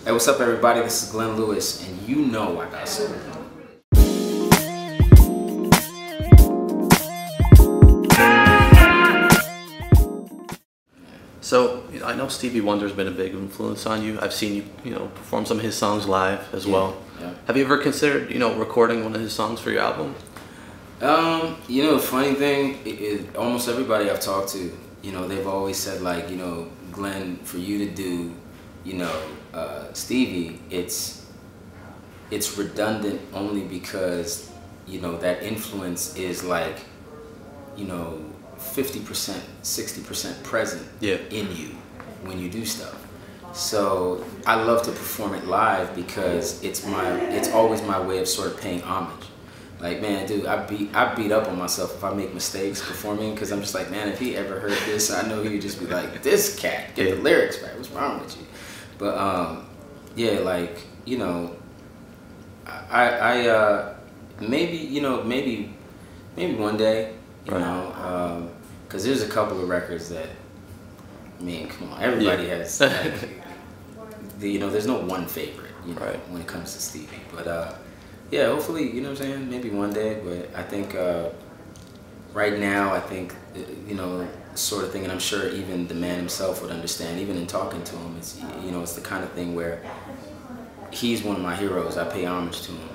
Hey, what's up, everybody? This is Glenn Lewis, and you know I got soul. So, I know Stevie Wonder's been a big influence on you. I've seen you, perform some of his songs live as well. Yeah. Have you ever considered, recording one of his songs for your album? The funny thing is almost everybody I've talked to, they've always said, like, Glenn, for you to do, Stevie, it's redundant only because, that influence is like, 50%, 60% present in you when you do stuff. So I love to perform it live because it's always my way of sort of paying homage. Like, man, dude, I beat up on myself if I make mistakes performing, because I'm just like, man, if he ever heard this, I know he would just be like, this cat, get the lyrics back, what's wrong with you? But yeah, like, maybe one day, because there's a couple of records that, I mean, come on, everybody has, like, there's no one favorite, when it comes to Stevie. But yeah, hopefully, you know what I'm saying, maybe one day. But I think right now, I think, sort of thing, and I'm sure even the man himself would understand, even in talking to him, it's, it's the kind of thing where he's one of my heroes. I pay homage to him.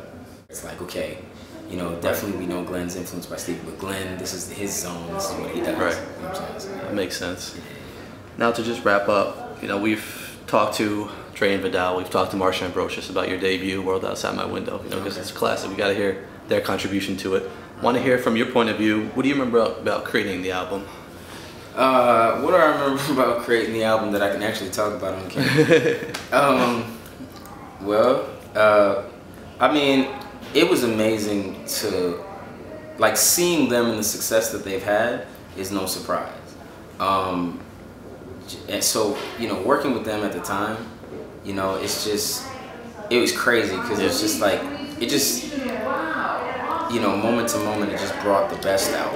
It's like, okay, definitely we know Glenn's influenced by Stevie, but Glenn, this is his zone, this is what he does. Right. You know what I'm saying? So, that makes sense. Now, to just wrap up, we've talked to Trey and Vidal, we've talked to Marsha Ambrosius about your debut, World Outside My Window, because it's a classic. We got to hear their contribution to it. Want to hear from your point of view, what do you remember about creating the album? What do I remember about creating the album that I can actually talk about on camera? I mean, it was amazing to, like, seeing them and the success that they've had is no surprise. And so, working with them at the time, it's just, it was crazy because it's just like, it just, moment to moment, it just brought the best out,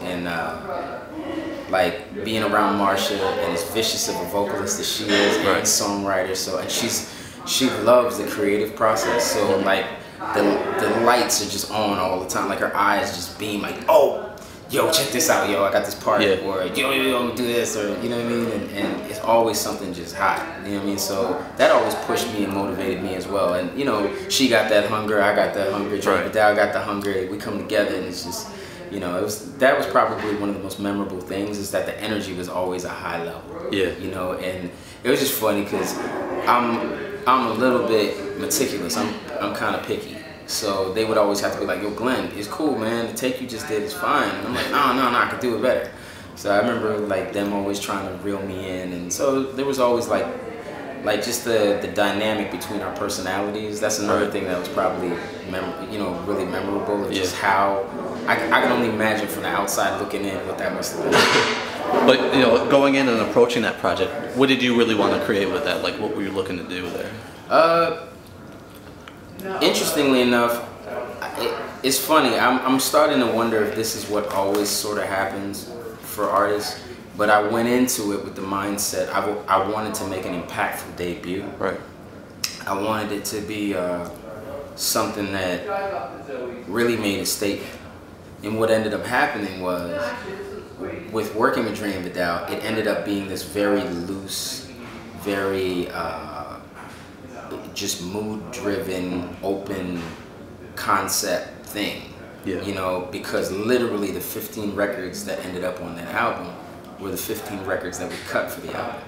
and like being around Marsha, and as vicious of a vocalist as she is, and songwriter, so, and she loves the creative process, so like the lights are just on all the time, like her eyes just beam, like, oh, yo, check this out, yo, I got this part, or yo, do this, or, you know what I mean, and it's always something just hot, you know what I mean, so that always pushed me and motivated me as well, and, she got that hunger, I got that hunger, Vidal got the hunger, we come together, and it's just, that was probably one of the most memorable things, is that the energy was always a high level, and it was just funny, because I'm a little bit meticulous, I'm kind of picky. So they would always have to be like, yo, Glenn, it's cool, man. The take you just did is fine. And I'm like, no, I could do it better. So I remember, like, them always trying to reel me in. And so there was always, like just the dynamic between our personalities. That's another thing that was probably, really memorable. Of just how, I can only imagine from the outside looking in what that must have been. But, going in and approaching that project, what did you really want to create with that? Like, what were you looking to do there? Interestingly enough, it's funny. I'm starting to wonder if this is what always sort of happens for artists. But I went into it with the mindset I wanted to make an impactful debut. Right. I wanted it to be something that really made a statement. And what ended up happening was, with working with Trey and Vidal, it ended up being this very loose, very just mood-driven, open concept thing, because literally the 15 records that ended up on that album were the 15 records that we cut for the album.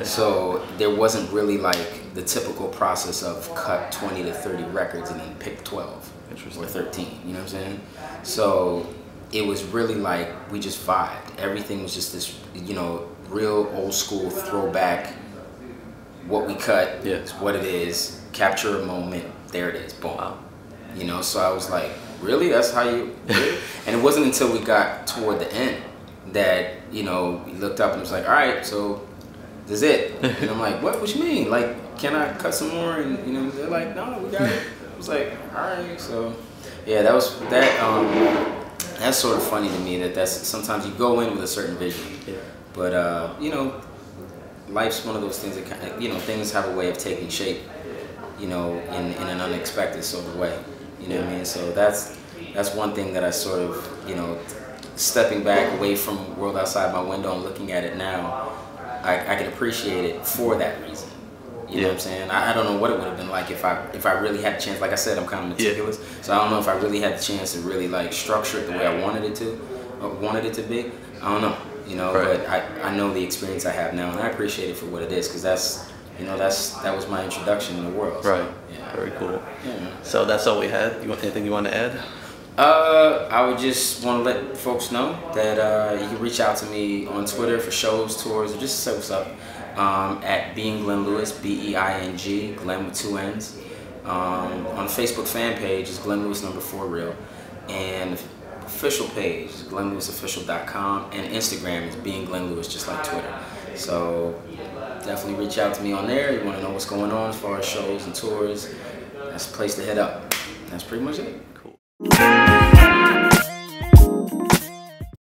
So there wasn't really like the typical process of cut 20 to 30 records and then pick 12 or 13, you know what I'm saying? So it was really like, we just vibed. Everything was just this, real old school throwback. What we cut is what it is. Capture a moment. There it is. Boom. Wow. So I was like, really? That's how you? Really? And it wasn't until we got toward the end that we looked up and was like, all right, so this is it. And I'm like, what? What you mean? Like, can I cut some more? And they're like, no, we got it. I was like, all right. So yeah, that was that. That's sort of funny to me. That's sometimes you go in with a certain vision, but life's one of those things that kind of, you know, things have a way of taking shape, you know, in an unexpected sort of way. You know what I mean? So that's one thing that I sort of, you know, stepping back away from the world outside my window and looking at it now, I can appreciate it for that reason. You know what I'm saying? I don't know what it would have been like if I really had a chance. Like I said, I'm kind of meticulous, so I don't know if I really had the chance to really like structure it the way I wanted it to, or wanted it to be. I don't know, you know. Right. But I know the experience I have now, and I appreciate it for what it is, because that's, you know, that was my introduction in the world. So, Right. yeah. Very cool. Yeah. So that's all we had. Anything you want to add? I would just want to let folks know that you can reach out to me on Twitter for shows, tours, or just say what's up. At Being Glenn Lewis, B-E-I-N-G, Glenn with 2 N's. On the Facebook fan page is Glenn Lewis #4 Real, and official page is GlennLewisOfficial.com, and Instagram is Being Glenn Lewis, just like Twitter. So definitely reach out to me on there. You want to know what's going on as far as shows and tours. That's the place to head up. That's pretty much it. Cool.